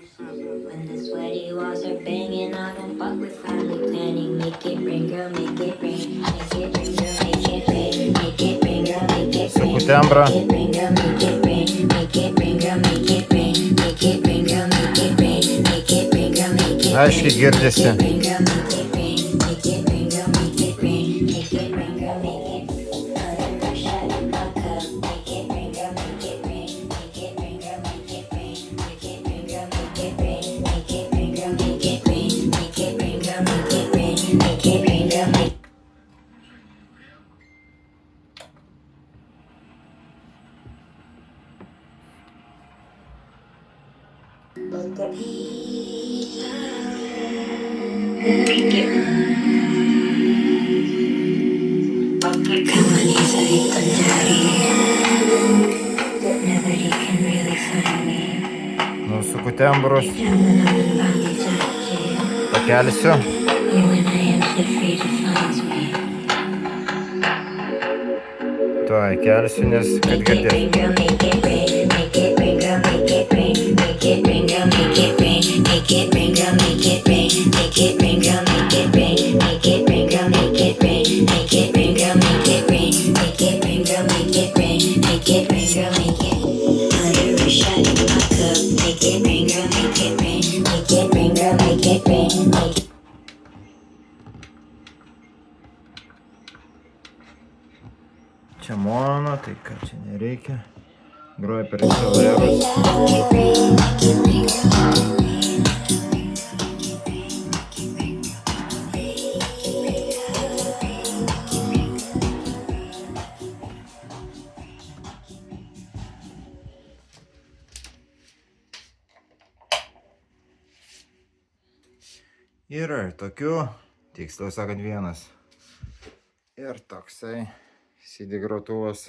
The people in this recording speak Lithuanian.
When the sweaty walls are banging, I don't fuck with family planning. Make it rain, girl, make it rain. Make it rain, girl, make it rain. Make it rain, girl, make it rain. Сукутембра. Make it rain, girl, make it rain. Make it rain, girl, make it rain. Make it rain, girl, make it rain. Make it rain, girl, make it rain. Aiškiai girdisi. Make it rain, girl, make it rain. Make it rain, girl, make it rain. Make it rain, girl, make it rain. Put a shot in my cup. Make it rain, girl, make it rain. Make it rain, girl, make it rain. Make it rain, girl, make it rain. Make it rain, girl, make it rain. Make it rain, girl, make it rain. Make it rain, girl, make. Come on, he's a little daddy. Nobody can really find me. Nu, Sukutembros. When I'm in bondage, I jail. Pakelsiu. You and I am so free to find me. Tuoj kelsiu, nes kad Make it girdėtų. rain, girl, make it rain. Make it rain, girl, make it rain. Make it rain, girl, make it rain. Make it rain, girl, make it rain. Make it rain, girl, make it rain. Make it rain, girl, make it rain. Make it rain, girl, make it rain. Make it rain, girl, make it rain. Make it rain, girl, make it. Put a shot in my cup. Make it rain, girl, make it rain. Make it rain, girl, make it rain. Make it. Čia mono, tai ką čia nereikia. Groja per XLR. Yra ir tokių, tiksliau sakant vienas. Ir toksai CD grotuvas.